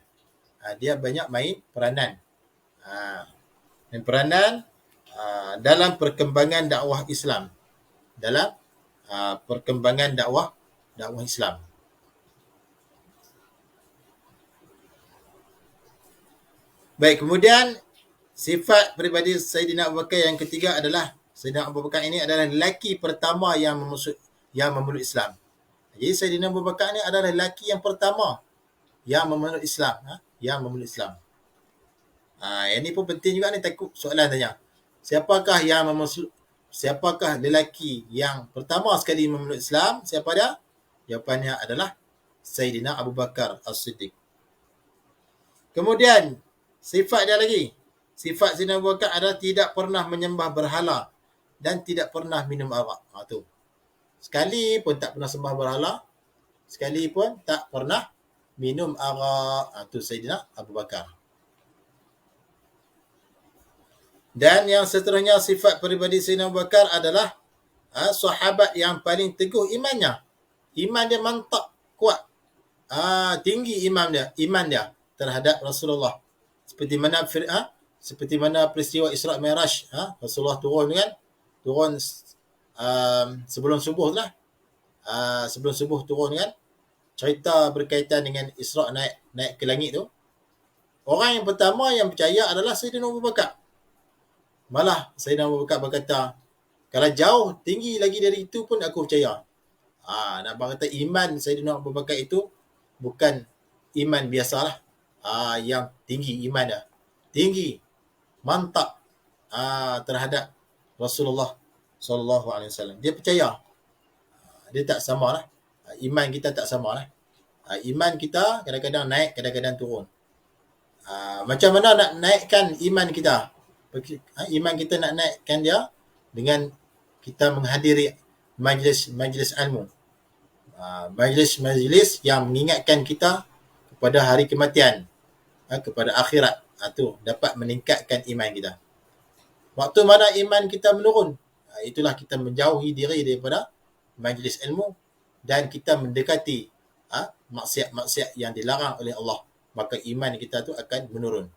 Main peranan dalam perkembangan dakwah Islam. Perkembangan dakwah Islam. Baik, kemudian sifat peribadi Sayyidina Abu Bakar yang ketiga adalah Sayyidina Abu Bakar ini adalah lelaki pertama yang memeluk Islam. Jadi Sayyidina Abu Bakar ini adalah lelaki yang pertama yang memeluk Islam. Yang memeluk Islam. Yang ni pun penting juga ni, takut soalan tanya. Siapakah lelaki yang pertama sekali memeluk Islam? Siapa dia? Jawapannya adalah Sayyidina Abu Bakar As-Siddiq. Kemudian, sifat dia lagi. Sifat Sayyidina Abu Bakar adalah tidak pernah menyembah berhala dan tidak pernah minum arak. Tu. Sekali pun tak pernah sembah berhala, sekali pun tak pernah minum arak. Tu Sayyidina Abu Bakar. Dan yang seterusnya sifat peribadi Sayyidina Abu Bakar adalah sahabat yang paling teguh imannya. Iman dia mantap, kuat. Tinggi iman dia terhadap Rasulullah. Seperti mana peristiwa Isra' Mi'raj, Rasulullah turun sebelum subuh lah. Sebelum subuh turun kan. Cerita berkaitan dengan Isra' naik ke langit tu. Orang yang pertama yang percaya adalah Sayyidina Abu Bakar. Malah Sayyidina Abu Bakar berkata, kalau jauh tinggi lagi dari itu pun aku percaya. Nak kata iman Sayyidina Abu Bakar itu bukan iman biasalah. Yang tinggi iman dia. Tinggi, mantap terhadap Rasulullah sallallahu alaihi wasallam. Dia percaya. Dia tak samalah. Iman kita tak samalah. Iman kita kadang-kadang naik, kadang-kadang turun. Macam mana nak naikkan iman kita? Iman kita nak naikkan dia dengan kita menghadiri majlis ilmu. Majlis yang mengingatkan kita kepada hari kematian, kepada akhirat. Tu dapat meningkatkan iman kita. Waktu mana iman kita menurun, itulah kita menjauhi diri daripada majlis ilmu dan kita mendekati maksiat-maksiat yang dilarang oleh Allah. Maka iman kita tu akan menurun.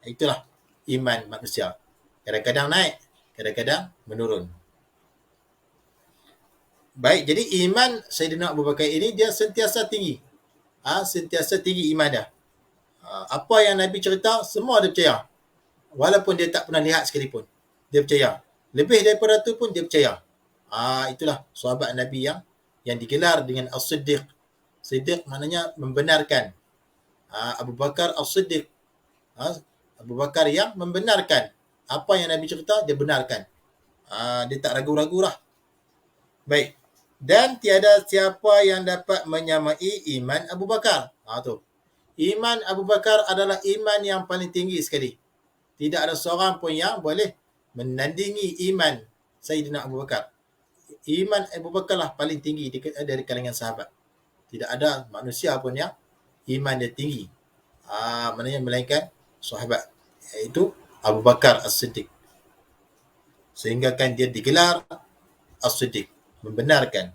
Itulah iman manusia. Kadang-kadang naik, kadang-kadang menurun. Baik, jadi iman Sayyidina Abu Bakar ini dia sentiasa tinggi. Sentiasa tinggi iman dia. Apa yang Nabi cerita, semua dia percaya. Walaupun dia tak pernah lihat sekalipun. Dia percaya. Lebih daripada tu pun dia percaya. Itulah sahabat Nabi yang digelar dengan As-Siddiq. Siddiq maknanya membenarkan. Abu Bakar As-Siddiq. Abu Bakar yang membenarkan. Apa yang Nabi cerita, dia benarkan. Dia tak ragu-ragu lah. Baik. Dan tiada siapa yang dapat menyamai iman Abu Bakar. Tu. Iman Abu Bakar adalah iman yang paling tinggi sekali. Tidak ada seorang pun yang boleh menandingi iman Sayyidina Abu Bakar. Iman Abu Bakar lah paling tinggi dari kalangan sahabat. Tidak ada manusia pun yang iman dia tinggi. Maknanya melainkan sahabat. Iaitu Abu Bakar As-Siddiq. Sehingga kan dia digelar As-Siddiq. Membenarkan.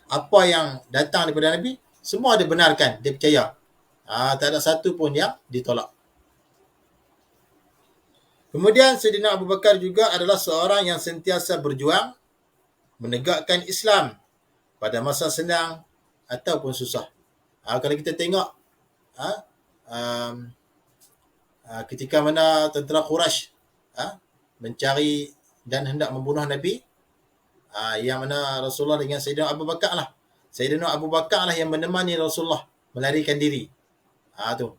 Apa yang datang daripada Nabi, semua dia benarkan. Dia percaya. Tak ada satu pun yang ditolak. Kemudian Sayyidina Abu Bakar juga adalah seorang yang sentiasa berjuang menegakkan Islam pada masa senang ataupun susah. Kalau kita tengok ketika mana tentera Quraisy mencari dan hendak membunuh Nabi, yang mana Rasulullah dengan Sayyidina Abu Bakar lah. Sayyidina Abu Bakar lah yang menemani Rasulullah melarikan diri. Tu.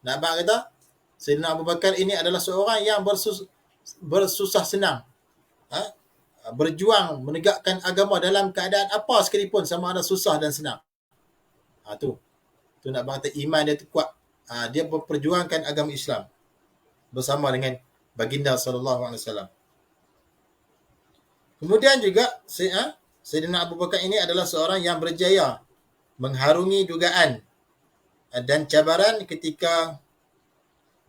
Nak abang kata, Sayyidina Abu Bakar ini adalah seorang yang bersusah senang. Berjuang menegakkan agama dalam keadaan apa sekalipun, sama ada susah dan senang. Tu nak abang kata iman dia tu kuat. Dia memperjuangkan agama Islam bersama dengan baginda sallallahu alaihi wasallam. Kemudian juga Sayyidina Abu Bakar ini adalah seorang yang berjaya mengharungi dugaan dan cabaran ketika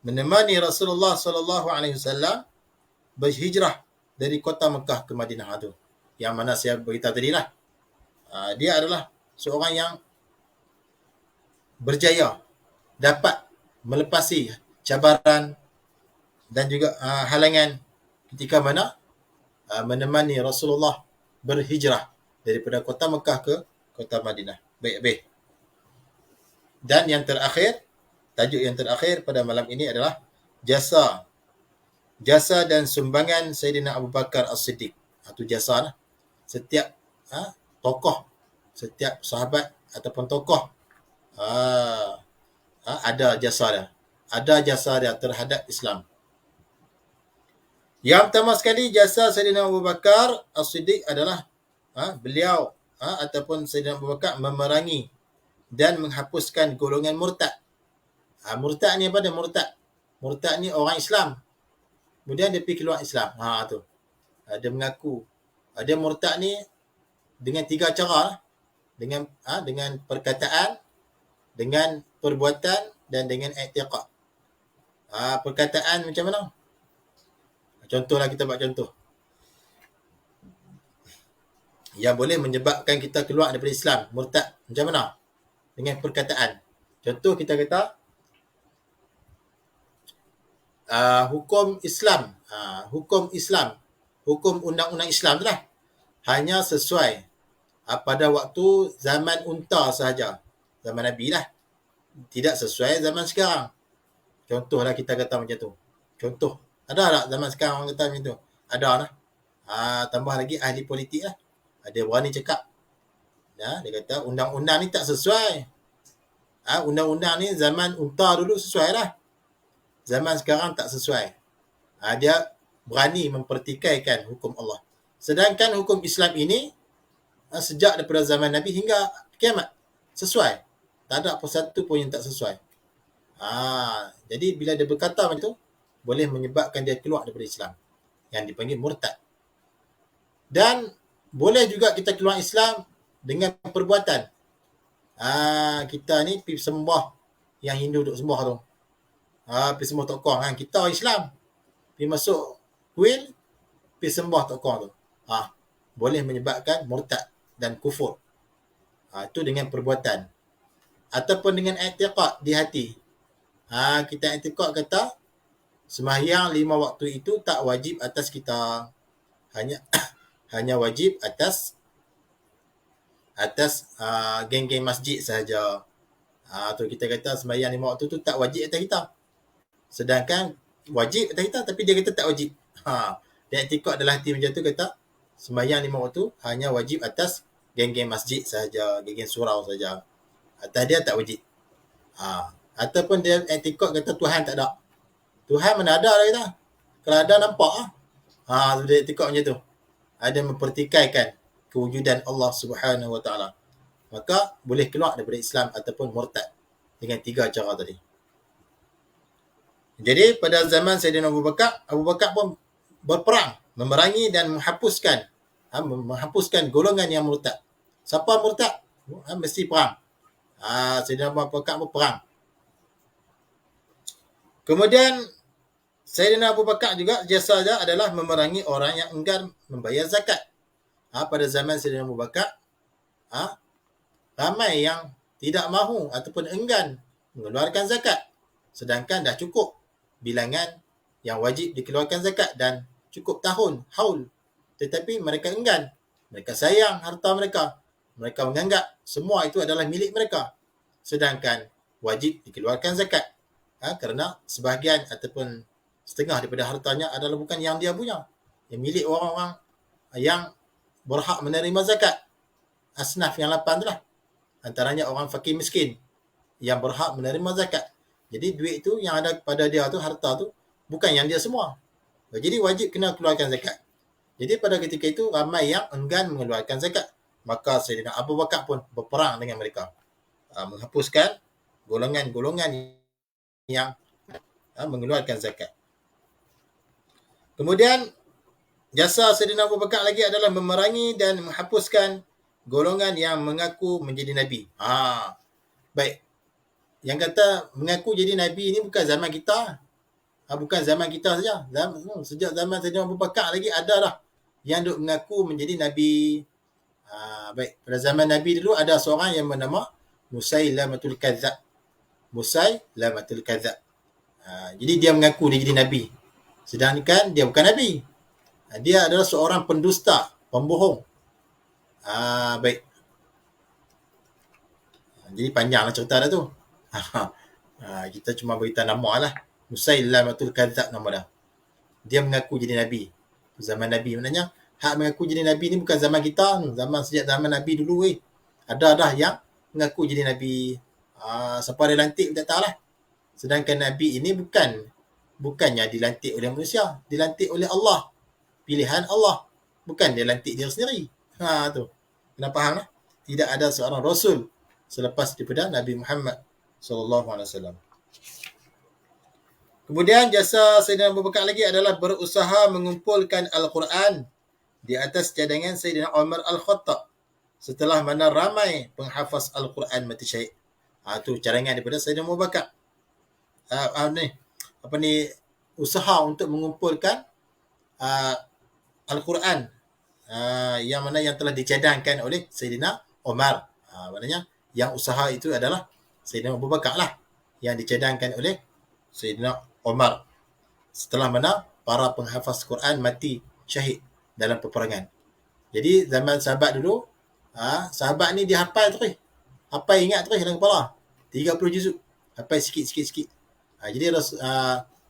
menemani Rasulullah sallallahu alaihi wasallam berhijrah dari kota Mekah ke Madinah tu. Yang mana saya beritahu tadi lah. Dia adalah seorang yang berjaya dapat melepasi cabaran dan juga halangan ketika mana menemani Rasulullah berhijrah daripada kota Mekah ke kota Madinah. Baik. Dan yang terakhir, tajuk yang terakhir pada malam ini adalah jasa dan sumbangan Sayyidina Abu Bakar As-Siddiq. Itu jasa lah. Setiap tokoh, setiap sahabat ataupun tokoh ada jasa dia. Ada jasa dia terhadap Islam. Yang pertama sekali jasa Sayyidina Abu Bakar As-Siddiq adalah beliau ataupun Sayyidina Abu Bakar memerangi dan menghapuskan golongan murtad. Murtad ni apa dia? Murtad ni orang Islam. Kemudian dia pergi keluar Islam. Tu. Dia mengaku. Dia murtad ni dengan 3 cara lah. Dengan perkataan, dengan perbuatan dan dengan i'tiqad. Perkataan macam mana? Contohlah, kita buat contoh. Yang boleh menyebabkan kita keluar daripada Islam, murtad. Macam mana? Dengan perkataan. Contoh kita kata, hukum Islam, hukum undang-undang Islam tu lah, hanya sesuai pada waktu zaman unta sahaja. Zaman Nabi lah. Tidak sesuai zaman sekarang. Contohlah kita kata macam tu. Contoh. Ada tak zaman sekarang orang kata macam tu? Ada lah. Tambah lagi ahli politik lah. Dia berani cakap. Dia kata undang-undang ni tak sesuai. Undang-undang ni zaman unta dulu sesuai lah. Zaman sekarang tak sesuai. Dia berani mempertikaikan hukum Allah. Sedangkan hukum Islam ini sejak daripada zaman Nabi hingga kiamat sesuai. Tak ada apa satu pun yang tak sesuai. Jadi bila dia berkata macam tu, boleh menyebabkan dia keluar daripada Islam, yang dipanggil murtad. Dan boleh juga kita keluar Islam dengan perbuatan. Kita ni pergi sembah yang Hindu duk sembah tu. Pergi sembah Tok Kong kan. Kita orang Islam pergi masuk kuil, pergi sembah Tok Kong tu. Boleh menyebabkan murtad dan kufur. Itu dengan perbuatan. Ataupun dengan i'tiqad di hati. Kita i'tiqad kata sembahyang 5 waktu itu tak wajib atas kita. Hanya wajib atas geng-geng masjid sahaja. Tu kita kata sembahyang 5 waktu tu tak wajib atas kita. Sedangkan wajib atas kita, tapi dia kata tak wajib. Dia i'tiqad dalam hati macam tu, kata sembahyang 5 waktu hanya wajib atas geng-geng masjid sahaja, geng-geng surau sahaja. Atas dia tak wajib. Ataupun dia i'tiqad kata Tuhan tak ada. Tuhan mana ada lah kita. Kalau ada nampak dia i'tiqad macam tu. Ada mempertikaikan kewujudan Allah Subhanahu Wa Taala. Maka boleh keluar daripada Islam ataupun murtad dengan 3 cara tadi. Jadi pada zaman Sayyidina Abu Bakar pun berperang, memerangi dan menghapuskan golongan yang murtad. Siapa murtad? Mesti perang. Sayyidina Abu Bakar pun perang. Kemudian Sayyidina Abu Bakar juga jasa dia adalah memerangi orang yang enggan membayar zakat. Pada zaman Sayyidina Abu Bakar, ramai yang tidak mahu ataupun enggan mengeluarkan zakat. Sedangkan dah cukup bilangan yang wajib dikeluarkan zakat dan cukup tahun, haul. Tetapi mereka enggan. Mereka sayang harta mereka. Mereka menganggap semua itu adalah milik mereka. Sedangkan wajib dikeluarkan zakat. Kerana sebahagian ataupun setengah daripada hartanya adalah bukan yang dia punya. Yang milik orang-orang yang berhak menerima zakat. Asnaf yang 8 tu lah. Antaranya orang fakir miskin yang berhak menerima zakat. Jadi duit tu yang ada pada dia tu, harta tu, bukan yang dia semua. Jadi wajib kena keluarkan zakat. Jadi pada ketika itu ramai yang enggan mengeluarkan zakat. Maka Sayyidina Abu Bakar pun berperang dengan mereka. Menghapuskan golongan-golongan yang mengeluarkan zakat. Kemudian jasa Sayyidina Abu Bakar lagi adalah memerangi dan menghapuskan golongan yang mengaku menjadi Nabi. Baik. Yang kata mengaku jadi Nabi ini bukan zaman kita. Bukan zaman kita saja. Sejak zaman Sayyidina Abu Bakar lagi ada dah yang duk mengaku menjadi Nabi. Baik. Pada zaman Nabi dulu ada seorang yang bernama Musailamatul Kadzab. Musailamatul Kadzab. Jadi dia mengaku dia jadi Nabi. Sedangkan dia bukan Nabi. Dia adalah seorang pendusta, pembohong. Baik. Jadi panjanglah cerita dah tu. Kita cuma beritahu nama lah. Musailamatul Kadzab nama dia. Dia mengaku jadi Nabi. Zaman Nabi maknanya. Hak mengaku jadi Nabi ni bukan zaman kita. Sejak zaman Nabi dulu. Ada dah yang mengaku jadi Nabi. Siapa dia lantik tak tahu lah. Sedangkan Nabi ini bukannya dilantik oleh manusia, dilantik oleh Allah. Pilihan Allah. Bukan dia lantik diri sendiri. Tu. Kena faham lah. Tidak ada seorang Rasul selepas daripada Nabi Muhammad SAW. Kemudian jasa Sayyidina Abu Bakar lagi adalah berusaha mengumpulkan Al-Quran di atas cadangan Sayyidina Umar Al-Khattab setelah mana ramai penghafaz Al-Quran mati syahid. Tu cadangan daripada Sayyidina Abu Bakar. Usaha untuk mengumpulkan Al-Quran yang mana yang telah dicadangkan oleh Sayyidina Umar. Maknanya yang usaha itu adalah Sayyidina Abu Bakar lah yang dicadangkan oleh Sayyidina Umar. Setelah mana para penghafaz Quran mati syahid dalam peperangan. Jadi zaman sahabat dulu, sahabat ni dia hafal terus. Hafal ingat terus dalam kepala. 30 juzuk. Hafal sikit-sikit. Jadi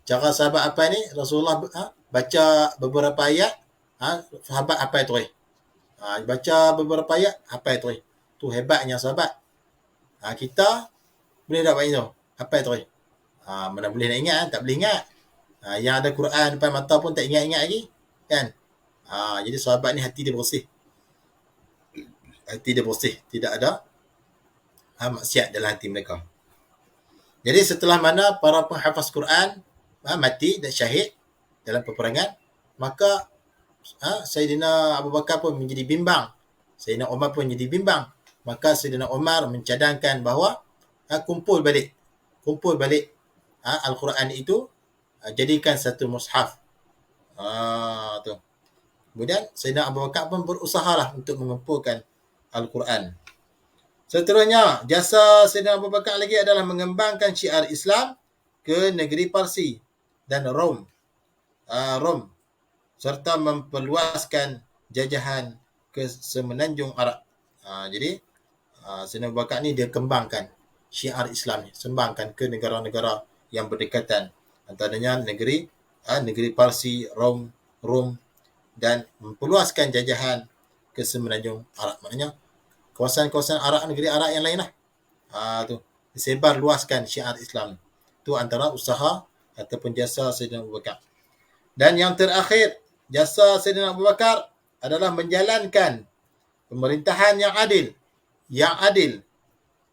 cara sahabat hafal ni, Rasulullah baca beberapa ayat, sahabat hafal terus. Baca beberapa ayat, hafal terus. Tu hebatnya sahabat. Kita boleh tak buat itu? Hafal terus. Mana boleh nak ingat, tak boleh ingat. Yang ada Quran depan mata pun tak ingat-ingat lagi. Kan? Jadi sahabat ni hati dia bersih. Hati dia bersih. Tidak ada maksiat dalam hati mereka. Jadi setelah mana para penghafaz Quran mati dan syahid dalam peperangan, maka Sayyidina Abu Bakar pun menjadi bimbang. Sayyidina Umar pun menjadi bimbang. Maka Sayyidina Umar mencadangkan bahawa kumpul balik Al-Quran itu, jadikan satu mushaf. Tu. Kemudian Sayyidina Abu Bakar pun berusahalah untuk mengumpulkan Al-Quran. Seterusnya, jasa Sayyidina Abu Bakar lagi adalah mengembangkan syiar Islam ke negeri Parsi dan Rom, serta memperluaskan jajahan ke semenanjung Arab. Jadi, Sayyidina Abu Bakar ni dia kembangkan syiar Islam ni, sembangkan ke negara-negara yang berdekatan, antaranya negeri Parsi, Rom, dan memperluaskan jajahan ke semenanjung Arab. Maknanya kawasan-kawasan Arab, negeri Arab yang lain lah. Tu disebar luaskan syiar Islam. Tu antara usaha ataupun jasa Sayyidina Abu Bakar. Dan yang terakhir, jasa Sayyidina Abu Bakar adalah menjalankan pemerintahan yang adil.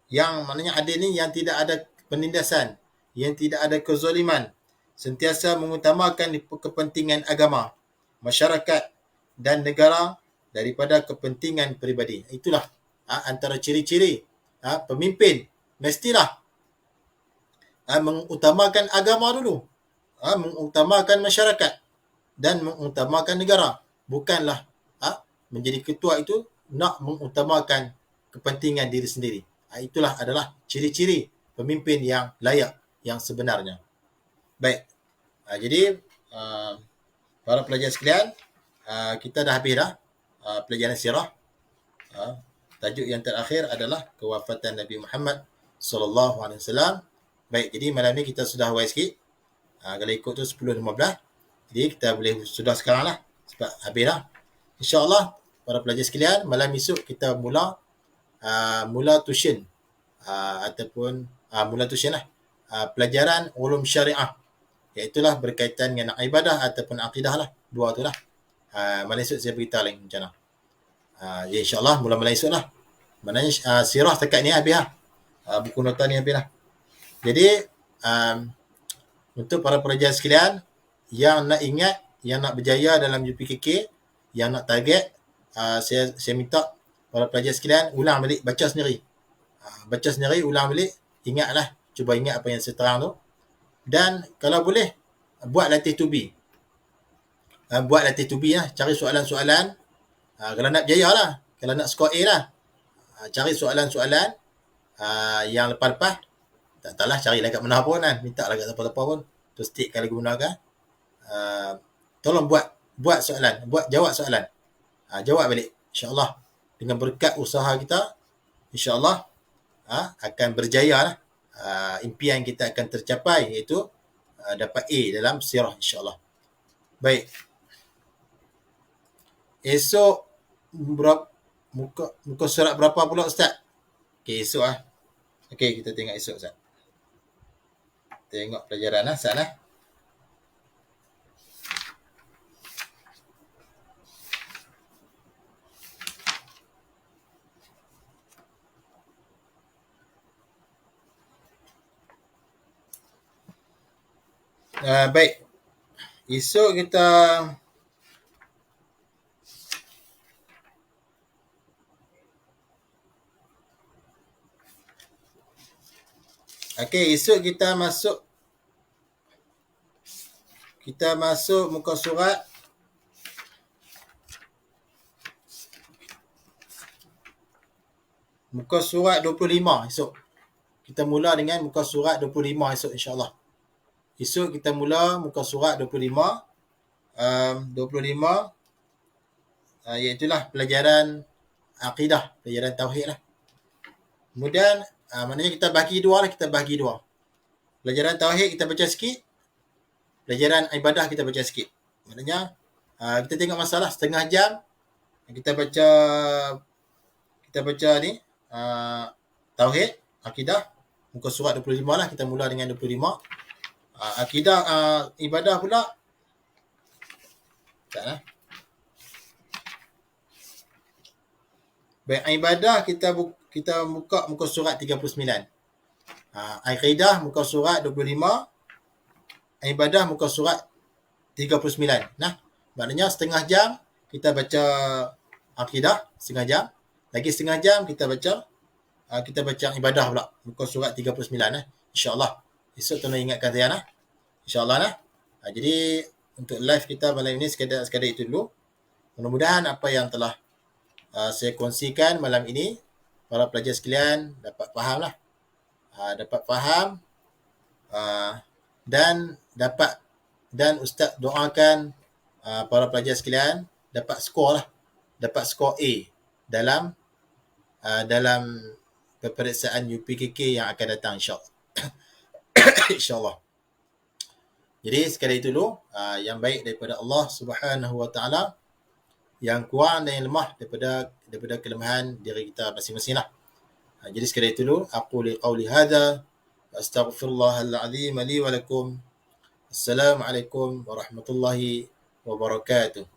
Yang maknanya adil ni yang tidak ada penindasan, yang tidak ada kezaliman, sentiasa mengutamakan kepentingan agama, masyarakat dan negara daripada kepentingan peribadi. Itulah antara ciri-ciri pemimpin. Mestilah mengutamakan agama dulu, mengutamakan masyarakat dan mengutamakan negara. Bukanlah menjadi ketua itu nak mengutamakan kepentingan diri sendiri. Itulah adalah ciri-ciri pemimpin yang layak, yang sebenarnya. Baik. Jadi para pelajar sekalian, kita dah habis dah pelajaran sirah. Tajuk yang terakhir adalah kewafatan Nabi Muhammad sallallahu alaihi wasallam. Baik, jadi malam ni kita sudah awal sikit. Kalau ikut tu 10.15. Jadi kita boleh sudah sekarang lah sebab habis dah. InsyaAllah para pelajar sekalian, malam esok kita mula tuition ataupun mula tuition lah, pelajaran ulum syariah, iaitulah berkaitan dengan ibadah ataupun akidah lah, dua tu lah. Malam esok saya beritahu lagi macam mana. Ya insyaAllah mula malam esok lah. Maknanya sirah setakat ni habis lah, buku nota ni habis lah. Jadi untuk para pelajar sekalian yang nak ingat, yang nak berjaya dalam UPKK, yang nak target, saya minta para pelajar sekalian ulang balik, baca sendiri. Baca sendiri, ulang balik, ingatlah, cuba ingat apa yang saya terang tu. Dan kalau boleh, buat latih to be. Buat latih to be lah, cari soalan-soalan. Kalau nak berjaya lah, kalau nak score A lah, cari soalan-soalan yang lepas-lepas. Tak tahulah, carilah kat mana pun kan, minta lah kat siapa-siapa pun. Terus tikkan lagu gunakan. Tolong buat soalan, jawab soalan. Jawab balik, insyaAllah. Dengan berkat usaha kita, insyaAllah akan berjaya lah. Impian kita akan tercapai, iaitu dapat A dalam sirah, insyaAllah. Baik. Esok muka surat berapa pula Ustaz? Okay, esok Okey, kita tengok esok Ustaz. Tengok pelajaran Ustaz lah. Baik. Esok kita esok kita masuk muka surat muka surat 25 esok. Kita mula dengan muka surat 25 esok insya-Allah. Esok kita mula muka surat 25. 25 iaitulah pelajaran akidah, pelajaran tauhid lah. Kemudian maknanya kita bagi dua lah, Pelajaran tauhid kita baca sikit, pelajaran ibadah kita baca sikit. Maknanya kita tengok masalah setengah jam kita baca ni tauhid, akidah, muka surat 25 lah, kita mula dengan 25. Akidah ibadah pula taklah. Baik, ibadah kita buka muka surat 39. Akidah muka surat 25, ibadah muka surat 39. Nah, maknanya setengah jam kita baca akidah, setengah jam. Lagi setengah jam kita baca ibadah pula, muka surat 39 insya-Allah. Esok tolong ingatkan saya nah. Insya-Allah nah. Jadi untuk live kita malam ini sekadar itu dulu. Mudah-mudahan apa yang telah saya kongsikan malam ini para pelajar sekalian dapat faham lah. Dapat faham dan ustaz doakan para pelajar sekalian dapat skor lah. Dapat skor A dalam peperiksaan UPKK yang akan datang insya-Allah. Insya-Allah. Jadi sekadar itu dulu, yang baik daripada Allah Subhanahu Wa Taala, yang kurang dan yang lemah daripada kelemahan diri kita masing-masing lah. Jadi sekadar itu dulu, aku liqauli hadza astaghfirullahal azim li wa lakum. Assalamualaikum warahmatullahi wabarakatuh.